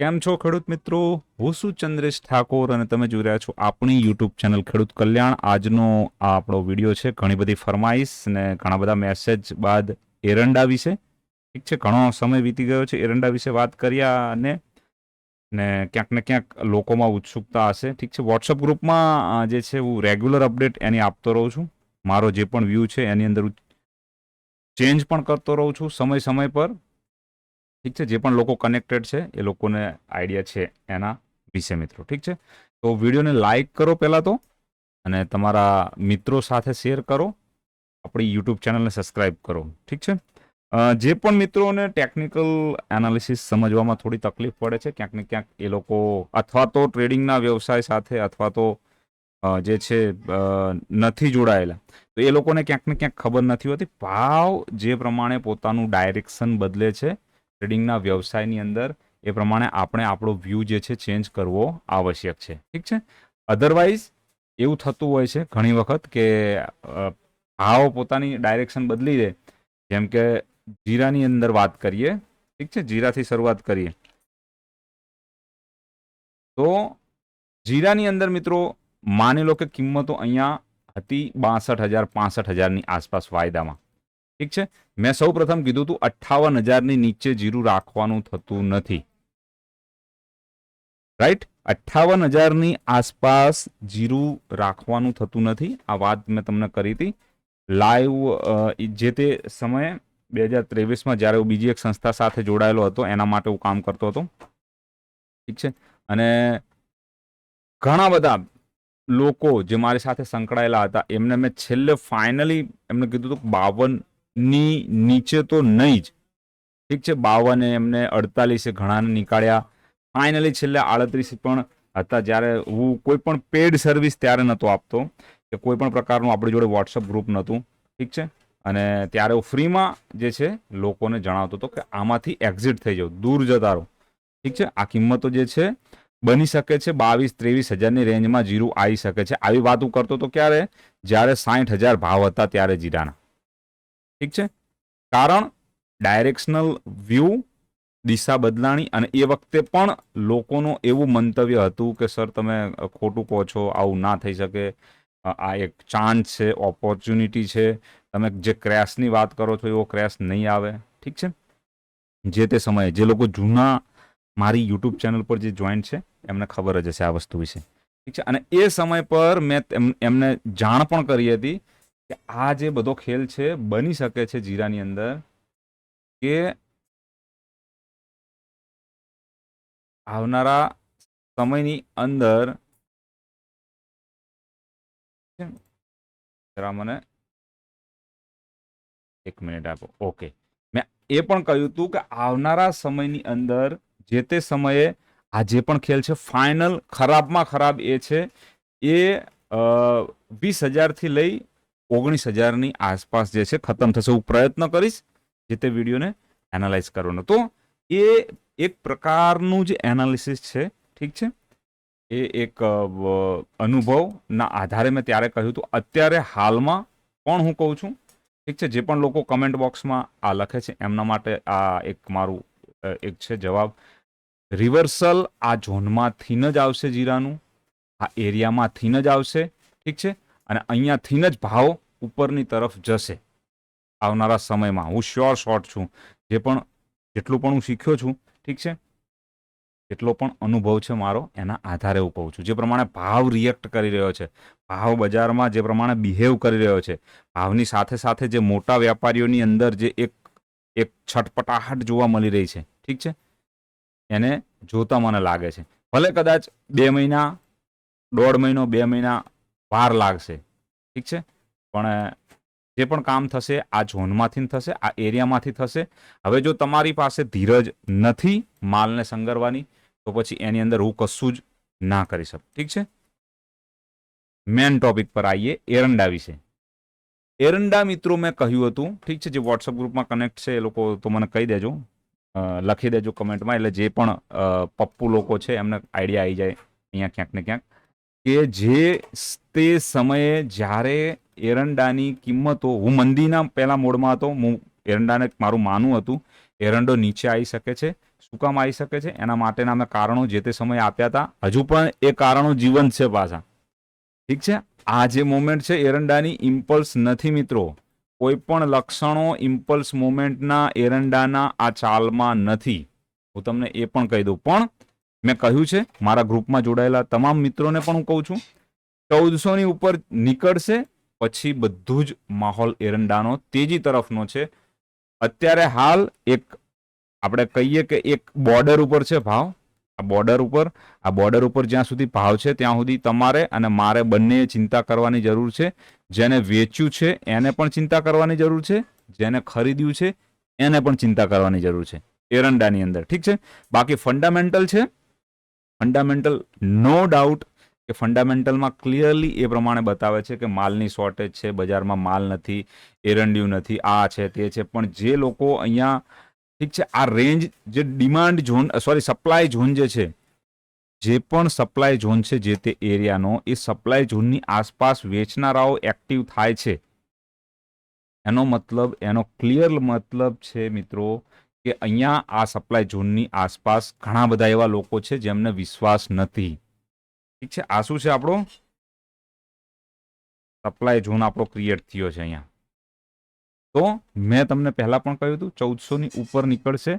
કેમ છો ખેડૂત મિત્રો? હું છું ચંદ્રેશ ઠાકોર અને તમે જોઈ રહ્યા છો આપણી યુટ્યુબ ચેનલ ખેડૂત કલ્યાણ. આજનો આ આપણો વિડીયો છે. ઘણી બધી ફરમાઈશ ને ઘણા બધા મેસેજ બાદ એરંડા વિશે, ઠીક છે, ઘણો સમય વીતી ગયો છે એરંડા વિશે વાત કર્યા અને ને ક્યાંક ને ક્યાંક લોકોમાં ઉત્સુકતા હશે, ઠીક છે. વોટ્સઅપ ગ્રુપમાં જે છે હું રેગ્યુલર અપડેટ એની આપતો રહું છું. મારો જે પણ વ્યૂ છે એની અંદર ચેન્જ પણ કરતો રહું છું સમય સમય પર, ઠીક છે. જે પણ લોકો કનેક્ટેડ છે એ લોકોને આઈડિયા છે એના વિશે મિત્રો, ઠીક છે. તો વિડીયોને લાઇક કરો પહેલાં તો, અને તમારા મિત્રો સાથે શેર કરો, આપણી યુટ્યુબ ચેનલને સબસ્ક્રાઇબ કરો, ઠીક છે. જે પણ મિત્રોને ટેકનિકલ એનાલિસિસ સમજવામાં થોડી તકલીફ પડે છે ક્યાંક ને ક્યાંક, એ લોકો અથવા તો ટ્રેડિંગના વ્યવસાય સાથે અથવા તો જે છે નથી જોડાયેલા, તો એ લોકોને ક્યાંક ને ક્યાંક ખબર નથી હોતી. ભાવ જે પ્રમાણે પોતાનું ડાયરેક્શન બદલે છે ટ્રેડિંગના વ્યવસાયની અંદર, એ પ્રમાણે આપણે આપણો વ્યૂ જે છે ચેન્જ કરવો આવશ્યક છે, ઠીક છે. અધરવાઇઝ એવું થતું હોય છે ઘણી વખત કે ભાવ પોતાની ડાયરેક્શન બદલી દે. જેમ કે જીરાની અંદર વાત કરીએ, ઠીક છે, જીરાથી શરૂઆત કરીએ તો જીરાની અંદર મિત્રો માની લો કે કિંમતો અહીંયા હતી 62,000 65,000ની આસપાસ વાયદામાં, ઠીક છે. મેં સૌ પ્રથમ કીધું હતું 58,000ની નીચે જીરું રાખવાનું થતું નથી, રાઈટ. 58,000ની આસપાસ જીરું રાખવાનું થતું નથી. આ વાત મેં તમને કરી હતી લાઈવ જે તે સમયે 2023માં જ્યારે હું બીજી એક સંસ્થા સાથે જોડાયેલો હતો, એના માટે હું કામ કરતો હતો, ઠીક છે. અને ઘણા બધા લોકો જે મારી સાથે સંકળાયેલા હતા એમને મેં છેલ્લે ફાઇનલી એમને કીધું હતું 52ની નીચે તો નહીં જ, ઠીક છે. 52 એમને 48 ઘણાને નીકાળ્યા. ફાઇનલી છેલ્લે 38 પણ હતા. જ્યારે હું કોઈ પણ પેડ સર્વિસ ત્યારે નહોતો આપતો કે કોઈ પણ પ્રકારનું આપણી જોડે વોટ્સઅપ ગ્રુપ નહોતું, ઠીક છે. અને ત્યારે હું ફ્રીમાં જે છે લોકોને જણાવતો હતો કે આમાંથી એક્ઝિટ થઈ જાવ, દૂર જતા રહો, ઠીક છે. આ કિંમતો જે છે બની શકે છે 22-23,000ની રેન્જમાં જીરું આવી શકે છે. આવી વાત હું કરતો હતો ક્યારે? જ્યારે 60,000 ભાવ હતા ત્યારે જીરાના, ઠીક છે. કારણ ડાયરેક્શનલ વ્યૂ, દિશા બદલાણી. અને એ વખતે પણ લોકોનું એવું મંતવ્ય હતું કે સર તમે ખોટું કહો છો, આવું ના થઈ શકે, આ એક ચાન્સ છે, ઓપોર્ચ્યુનિટી છે, તમે જે ક્રેશની વાત કરો છો એવો ક્રેશ નહીં આવે, ઠીક છે. જે તે સમયે જે લોકો જૂના મારી યુટ્યુબ ચેનલ પર જે જોઈન્ટ છે એમને ખબર જ હશે આ વસ્તુ વિશે, ઠીક છે. અને એ સમય પર મેં એમને જાણ પણ કરી હતી કે આ જે બધો ખેલ છે બની શકે છે જીરાની અંદર કે આવનારા સમયની અંદર, જરા મને એક મિનિટ આપો. ઓકે, મેં એ પણ કહ્યું હતું કે આવનારા સમયની અંદર જે તે સમયે આ જે પણ ખેલ છે ફાઇનલ ખરાબમાં ખરાબ એ છે એ 20,000થી લઈ 19,000ની આસપાસ જે છે ખતમ થશે. હું પ્રયત્ન કરીશ જે તે વિડીયોને એનાલાઇઝ કરવાનો. તો એ એક પ્રકારનું જે એનાલિસિસ છે, ઠીક છે, એ એક અનુભવના આધારે મેં ત્યારે કહ્યું હતું. અત્યારે હાલમાં પણ હું કહું છું, ઠીક છે. જે પણ લોકો કમેન્ટ બોક્સમાં આ લખે છે એમના માટે આ એક મારું એક છે જવાબ. રિવર્સલ આ ઝોનમાંથી જ આવશે જીરાનું, આ એરિયામાંથી જ આવશે, ઠીક છે. અને અહીંયાથી જ ભાવ ઉપરની તરફ જશે આવનારા સમયમાં. હું શ્યોર શોર્ટ છું. જેટલું પણ હું શીખ્યો છું, ઠીક છે, જેટલો પણ અનુભવ છે મારો, એના આધારે હું કહું છું. જે પ્રમાણે ભાવ રિએક્ટ કરી રહ્યો છે, ભાવ બજારમાં જે પ્રમાણે બિહેવ કરી રહ્યો છે, ભાવની સાથે સાથે જે મોટા વેપારીઓની અંદર જે એક છટપટાહટ જોવા મળી રહી છે, ઠીક છે, એને જોતા મને લાગે છે ભલે કદાચ 2 મહિના, 1.5 મહિનો, 2 મહિના વાર લાગશે, ઠીક છે, પણ જે પણ કામ થશે આ ઝોનમાંથી થશે, આ એરિયામાંથી થશે. હવે જો તમારી પાસે ધીરજ નથી માલને સંગરવાની, તો પછી એની અંદર હું કશું જ ના કરી શકું, ઠીક છે. મેન ટોપિક પર આવીએ, એરંડા વિશે. એરંડા મિત્રો મેં કહ્યું હતું, ઠીક છે, જે વોટ્સઅપ ગ્રુપમાં કનેક્ટ છે એ લોકો તો મને કહી દેજો, લખી દેજો કમેન્ટમાં, એટલે જે પણ પપ્પુ લોકો છે એમને આઈડિયા આવી જાય અહીંયા ક્યાંક ને ક્યાંક કે જે તે સમયે જ્યારે એરંડાની કિંમતો, હું મંદીના પહેલા મોડમાં હતો, હું એરંડાને મારું માનવું હતું એરંડો નીચે આવી શકે છે શું કામ આવી શકે છે એના માટેના અમે કારણો જે તે સમયે આપ્યા હતા. હજુ પણ એ કારણો જીવંત છે પાછા. ઠીક છે. આ જે મોમેન્ટ છે એરંડાની ઇમ્પલ્સ નથી મિત્રો. કોઈ પણ લક્ષણો ઇમ્પલ્સ મોમેન્ટના એરંડાના આ ચાલમાં નથી. હું તમને એ પણ કહી દઉં. પણ મેં કહ્યું છે મારા ગ્રુપમાં જોડાયેલા તમામ મિત્રોને પણ હું કહું છું 1400 ની ઉપર નીકળશે પછી બધું જ માહોલ એરંડાનો તેજી તરફનો છે. અત્યારે હાલ એક આપણે કહીએ કે એક બોર્ડર ઉપર છે ભાવ. આ બોર્ડર ઉપર જ્યાં સુધી ભાવ છે ત્યાં સુધી તમારે અને મારે બંને ચિંતા કરવાની જરૂર છે. જેને વેચ્યું છે એને પણ ચિંતા કરવાની જરૂર છે, જેને ખરીદ્યું છે એને પણ ચિંતા કરવાની જરૂર છે એરંડાની અંદર. ઠીક છે. બાકી ફંડામેન્ટલ છે. ફંડામેન્ટલ નો ડાઉટ કે ફંડામેન્ટલમાં ક્લિયરલી એ પ્રમાણે બતાવે છે કે માલની શોર્ટેજ છે, બજારમાં માલ નથી, એરંડિયું નથી, આ છે તે છે. પણ જે લોકો અહીંયા ઠીક છે આ રેન્જ જે ડિમાન્ડ ઝોન સપ્લાય ઝોન જે પણ સપ્લાય ઝોન છે જે તે એરિયાનો, એ સપ્લાય ઝોનની આસપાસ વેચનારાઓ એક્ટિવ થાય છે. એનો ક્લિયર મતલબ છે મિત્રો કે અહીંયા આ સપ્લાય ઝોનની આસપાસ ઘણા બધા એવા લોકો છે જેમને વિશ્વાસ નથી. ઠીક છે. આ શું છે આપણો સપ્લાય ઝોન આપણો ક્રિએટ થયો છે અહીંયા. તો મેં તમને પહેલા પણ કહ્યું હતું 1400 ની ઉપર નીકળશે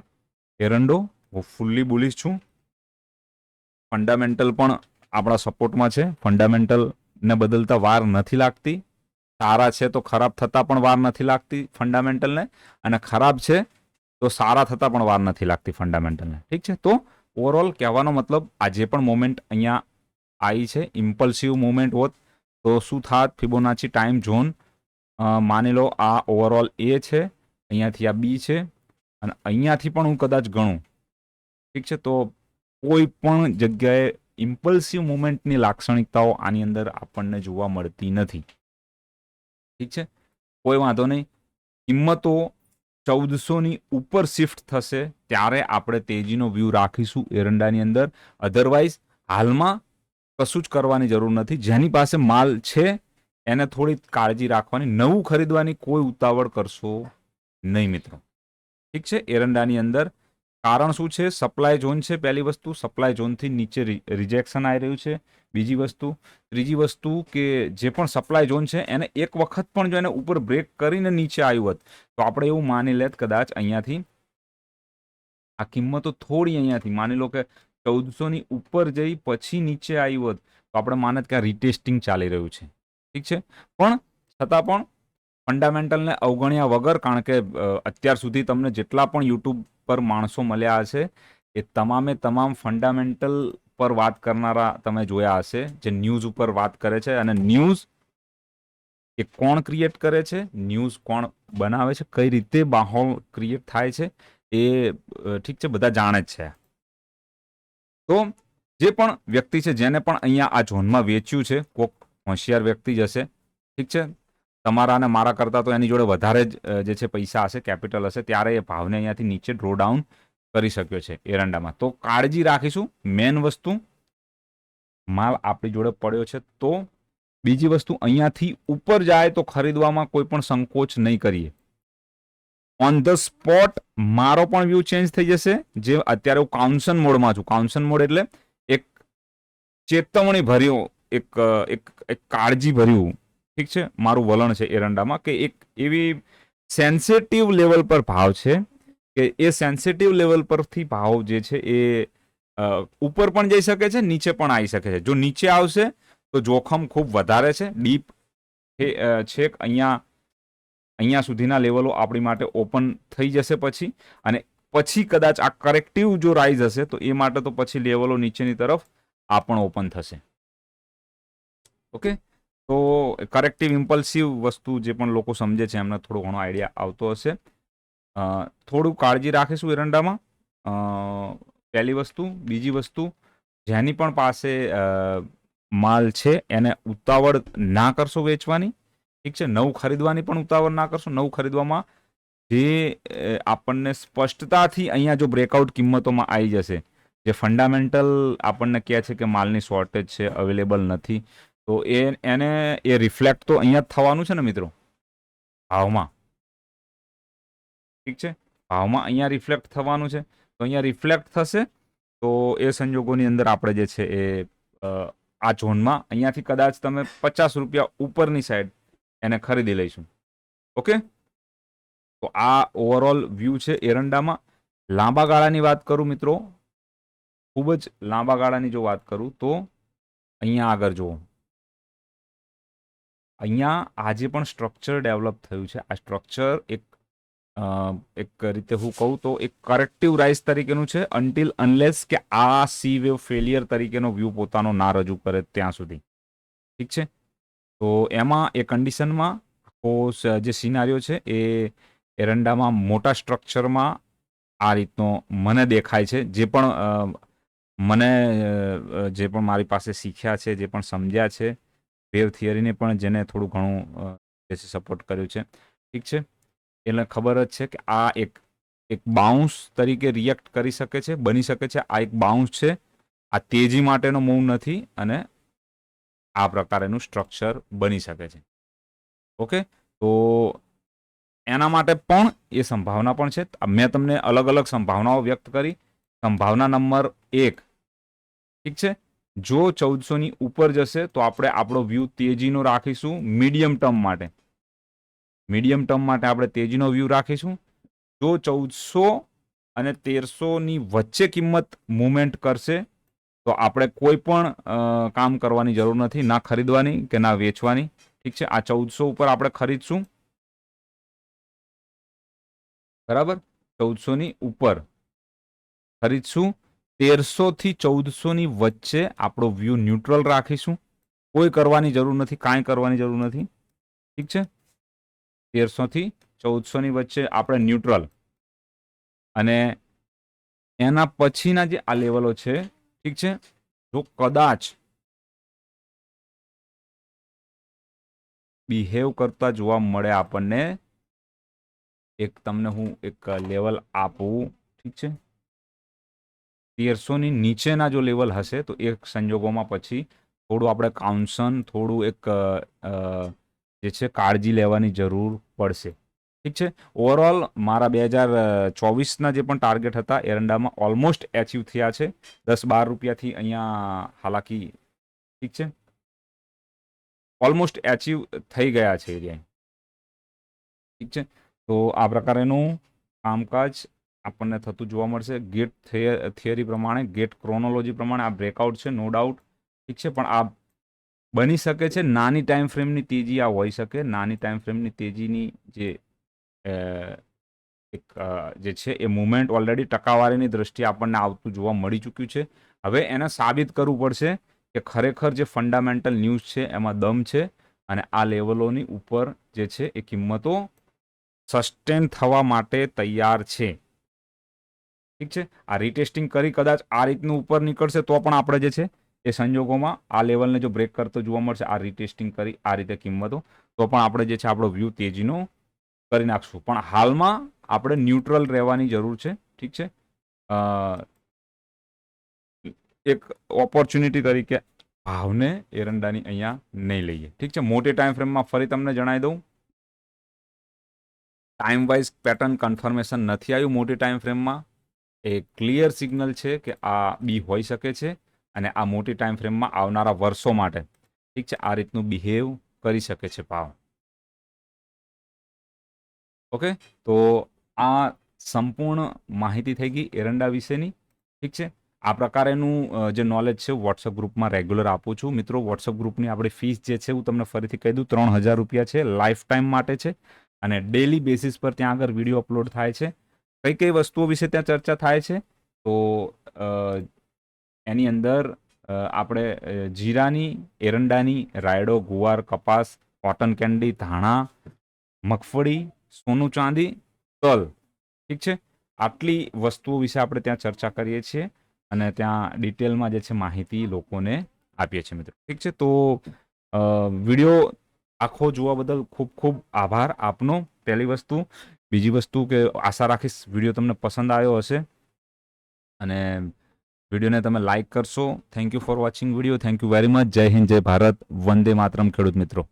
એરંડો. હું ફૂલ્લી બુલિશ છું. ફંડામેન્ટલ પણ આપણા સપોર્ટમાં છે. ફંડામેન્ટલને બદલતા વાર નથી લાગતી. સારા છે તો ખરાબ થતા પણ વાર નથી લાગતી ફંડામેન્ટલને, અને ખરાબ છે તો સારા થતા પણ વાર નથી લાગતી ફંડામેન્ટલને. ઠીક છે. તો ઓવરઓલ કહેવાનો મતલબ આ જે પણ મોમેન્ટ અહીંયા આવી છે ઇમ્પલ્સિવ મોમેન્ટ હોત તો શું થાત? ફિબોનાચી ટાઈમ ઝોન માની લો આ ઓવરઓલ એ છે, અહીંયાથી આ બી છે, અને અહીંયાથી પણ હું કદાચ ગણું. ઠીક છે. તો કોઈ પણ જગ્યાએ ઇમ્પલ્સિવ મુવમેન્ટની લાક્ષણિકતાઓ આની અંદર આપણને જોવા મળતી નથી. ઠીક છે. કોઈ વાંધો નહીં. કિંમતો 1400 ની ઉપર શિફ્ટ થશે ત્યારે આપણે તેજીનો વ્યૂ રાખીશું એરંડાની અંદર. અધરવાઇઝ હાલમાં કશું જ કરવાની જરૂર નથી. જેની પાસે માલ છે એને થોડી કાળજી રાખવાની. નવું ખરીદવાની કોઈ ઉતાવળ કરશો નહીં મિત્રો. ઠીક છે. એરંડાની અંદર કારણ શું છે? સપ્લાય ઝોન છે. પહેલી વસ્તુ, સપ્લાય ઝોનથી નીચે રિજેક્શન આવી રહ્યું છે. બીજી વસ્તુ, ત્રીજી વસ્તુ કે જે પણ સપ્લાય ઝોન છે એને એક વખત પણ જો એને ઉપર બ્રેક કરીને નીચે આવ્યું હોત તો આપણે એવું માની લેત કદાચ અહીંયાથી આ કિંમતો થોડી અહીંયાથી માની લો કે 1400 ની ઉપર જઈ પછી નીચે આવ્યું હોત તો આપણે માનત કે આ રિટેસ્ટિંગ ચાલી રહ્યું છે. ઠીક છે. પણ છતાં પણ ફંડામેન્ટલને અવગણ્યા વગર, કારણ કે અત્યાર સુધી તમને જેટલા પણ યુટ્યુબ પર માણસો મળ્યા હશે એ તમામે તમામ ફંડામેન્ટલ પર વાત કરનારા તમે જોયા હશે, જે ન્યૂઝ ઉપર વાત કરે છે. અને ન્યૂઝ એ કોણ ક્રિએટ કરે છે, ન્યૂઝ કોણ બનાવે છે, કઈ રીતે માહોલ ક્રિએટ થાય છે એ ઠીક છે બધા જાણે જ છે. તો જે પણ વ્યક્તિ છે જેને પણ અહીંયા આ ઝોનમાં વેચ્યું છે, કોક હોશિયાર વ્યક્તિ જ હશે. ઠીક છે. તમારા અને મારા કરતાં તો એની જોડે વધારે જ જે છે પૈસા હશે, કેપિટલ હશે, ત્યારે એ ભાવને અહીંયાથી નીચે ડ્રો ડાઉન કરી શક્યો છે એરંડામાં. તો કાળજી રાખીશું. મેન વસ્તુ માલ આપણી જોડે પડ્યો છે. તો બીજી વસ્તુ, અહીંયાથી ઉપર જાય તો ખરીદવામાં કોઈ પણ સંકોચ નહીં કરીએ. ઓન ધ સ્પોટ મારો પણ વ્યૂ ચેન્જ થઈ જશે. જે અત્યારે હું કાઉન્સન મોડમાં છું. કાઉન્સન મોડ એટલે એક ચેતવણી ભર્યું, એક કાળજી ભર્યું ઠીક છે મારું વલણ છે એરંડામાં, કે એક એવી સેન્સિટિવ લેવલ પર ભાવ છે કે એ સેન્સિટિવ લેવલ પરથી ભાવ જે છે એ ઉપર પણ જઈ શકે છે, નીચે પણ આવી શકે છે. જો નીચે આવશે તો જોખમ ખૂબ વધારે છે. ડીપ છેક અહીંયા સુધીના લેવલો આપણી માટે ઓપન થઈ જશે પછી, અને પછી કદાચ આ કરેક્ટિવ જો રાઇઝ હશે તો એ માટે તો પછી લેવલો નીચેની તરફ આ પણ ઓપન થશે. ઓકે. તો કરેક્ટિવ ઇમ્પલ્સિવ વસ્તુ જે પણ લોકો સમજે છે એમને થોડો ઘણો આઈડિયા આવતો હશે. થોડું કાળજી રાખીશું એરંડામાં, પહેલી વસ્તુ. બીજી વસ્તુ, જેની પણ પાસે માલ છે એને ઉતાવળ ના કરશો વેચવાની. ઠીક છે. નવું ખરીદવાની પણ ઉતાવળ ના કરશો. નવું ખરીદવામાં જે આપણને સ્પષ્ટતાથી અહીંયા જો બ્રેકઆઉટ કિંમતોમાં આવી જશે, જે ફંડામેન્ટલ આપણને કહે છે કે માલની શોર્ટેજ છે, અવેલેબલ નથી, તો એને રિફ્લેક્ટ તો અહીંયા જ થવાનું છે ને મિત્રો, ભાવમાં. ઠીક છે. ભાવમાં અહીંયા રિફ્લેક્ટ થવાનું છે. તો અહીંયા રિફ્લેક્ટ થશે. તો એ સંજોગોની અંદર આપણે જે છે એ આ ઝોનમાં અહીંયાથી કદાચ તમે 50 રૂપિયા ઉપરની સાઈડ એને ખરીદી લઈશું. ઓકે, તો આ ઓવરઓલ વ્યૂ છે એરંડામાં. લાંબા ગાળાની વાત કરું મિત્રો, ખૂબ જ લાંબા ગાળાની જો વાત કરું તો અહીંયા આગળ જુઓ, અહીંયા આજે પણ સ્ટ્રક્ચર ડેવલપ થયું છે. આ સ્ટ્રક્ચર એક રીતે હું કહું તો એક કરેક્ટિવ રાઇઝ તરીકેનું છે, અનટિલ અનલેસ કે આ સી વેવ ફેલિયર તરીકેનો વ્યૂ પોતાનો ના રજૂ કરે ત્યાં સુધી. ઠીક છે, તો એમાં એ કન્ડિશનમાં જે સિનારીઓ છે એ એરંડામાં મોટા સ્ટ્રક્ચરમાં આ રીતનો મને દેખાય છે. જે પણ મારી પાસે શીખ્યા છે, જે પણ સમજ્યા છે, વેવ થિયરીને પણ જેને થોડું ઘણું સપોર્ટ કર્યું છે, ઠીક છે, એટલે ખબર જ છે કે આ એક બાઉન્સ તરીકે રિએક્ટ કરી શકે છે, બની શકે છે. આ એક બાઉન્સ છે, આ તેજી માટેનો મૂવ નથી, અને આ પ્રકારેનું સ્ટ્રક્ચર બની શકે છે. ઓકે, તો એના માટે પણ એ સંભાવના પણ છે. મેં તમને અલગ અલગ સંભાવનાઓ વ્યક્ત કરી. સંભાવના નંબર 1, ઠીક છે, જો 1400ની ઉપર જશે તો આપણે આપણો વ્યૂ તેજીનો રાખીશું. મીડિયમ ટર્મ માટે આપણે તેજીનો વ્યૂ રાખીશું. જો 1400 અને 1300ની વચ્ચે કિંમત મુવમેન્ટ કરશે તો આપણે કોઈ પણ કામ કરવાની જરૂર નથી, ના ખરીદવાની કે ના વેચવાની. ઠીક છે, આ 1400 ઉપર આપણે ખરીદશું. બરાબર, 1400ની ઉપર ખરીદશું. 1300 થી 1400ની વચ્ચે આપણો વ્યૂ ન્યુટ્રલ રાખીશું. કોઈ કરવાની જરૂર નથી, કાંઈ કરવાની જરૂર નથી. ઠીક છે, 1300 થી 1400ની વચ્ચે આપણે ન્યુટ્રલ. અને એના પછીના જે આ લેવલો છે, ઠીક છે, જો કદાચ બિહેવ કરતા જોવા મળે આપણને, એક તમને હું એક લેવલ આપું, ઠીક છે, 1300ની નીચેના જો લેવલ હશે તો એક સંજોગોમાં પછી થોડું આપણે કાઉન્સન, થોડું એક જે છે કાળજી લેવાની જરૂર પડશે. ઠીક છે, ઓવરઓલ મારા 2024ના જે પણ ટાર્ગેટ હતા એરંડામાં ઓલમોસ્ટ એચીવ થયા છે. 10-12 રૂપિયાથી અહીંયા હાલાકી, ઠીક છે, ઓલમોસ્ટ એચીવ થઈ ગયા છે એરિયા. ઠીક છે, તો આ પ્રકારેનું કામકાજ આપણને થતું જોવા મળશે. ગેટ થિયરી પ્રમાણે, ગેટ ક્રોનોલોજી પ્રમાણે આ બ્રેકઆઉટ છે, નો ડાઉટ. ઠીક છે, પણ આ બની શકે છે નાની ટાઈમ ફ્રેમની તેજી આ હોઈ શકે. નાની ટાઈમ ફ્રેમની તેજીની જે છે એ મુવમેન્ટ ઓલરેડી ટકાવારીની દ્રષ્ટિએ આપણને આવતું જોવા મળી ચૂક્યું છે. હવે એને સાબિત કરવું પડશે કે ખરેખર જે ફંડામેન્ટલ ન્યૂઝ છે એમાં દમ છે, અને આ લેવલોની ઉપર જે છે એ કિંમતો સસ્ટેન થવા માટે તૈયાર છે. ઠીક છે, આ રીટેસ્ટિંગ કરી કદાચ આ રીતનું ઉપર નીકળશે તો પણ આપણે જે છે એ સંજોગોમાં આ લેવલને જો બ્રેક કરતો જોવા મળશે, આ રીટેસ્ટિંગ કરી આ રીતે કિંમતો, તો પણ આપણે જે છે આપણો વ્યૂ તેજીનો કરી નાખશું. પણ હાલમાં આપણે ન્યુટ્રલ રહેવાની જરૂર છે. ઠીક છે, એક ઓપોર્ચ્યુનિટી તરીકે ભાવને એરંડાની અહીંયા નહીં લઈએ. ઠીક છે, મોટી ટાઈમ ફ્રેમમાં ફરી તમને જણાવી દઉં, ટાઈમ વાઇઝ પેટર્ન કન્ફર્મેશન નથી આવ્યું મોટી ટાઈમ ફ્રેમમાં. એ ક્લિયર સિગ્નલ છે કે આ બી હોઈ શકે છે, અને આ મોટી ટાઈમ ફ્રેમમાં આવનારા વર્ષો માટે, ઠીક છે, આ રીતનું બિહેવ કરી શકે છે ભાવ. ઓકે, તો આ સંપૂર્ણ માહિતી થઈ ગઈ એરંડા વિશેની. ઠીક છે, આ પ્રકારેનું જે નોલેજ છે વોટ્સઅપ ગ્રુપમાં રેગ્યુલર આપું છું. મિત્રો, વોટ્સઅપ ગ્રુપની આપણી ફીસ જે છે હું તમને ફરીથી કહી દઉં, 3000 રૂપિયા છે, લાઈફ ટાઈમ માટે છે, અને ડેલી બેસિસ પર ત્યાં આગળ વિડીયો અપલોડ થાય છે. કઈ કઈ વસ્તુઓ વિશે ત્યાં ચર્ચા થાય છે, તો એની અંદર આપણે જીરાની, એરંડાની, રાયડો, ગુવાર, કપાસ, કોટન કેન્ડી, ધાણા, મગફળી, સોનું ચાંદી, તલ, ઠીક છે, આટલી વસ્તુઓ વિશે આપણે ત્યાં ચર્ચા કરીએ છીએ, અને ત્યાં ડિટેલમાં જે છે માહિતી લોકોને આપીએ છીએ મિત્રો. ઠીક છે, તો વિડીયો આખો જોવા બદલ ખૂબ ખૂબ આભાર આપનો, પહેલી વસ્તુ. બીજી વસ્તુ કે આશા રાખીશ વિડીયો તમને પસંદ આવ્યો હશે, અને વિડીયોને તમે લાઇક કરશો. Thank you for watching video. Thank you very much. જય હિન્દ, જય ભારત, વંદે માતરમ ખેડૂત મિત્રો.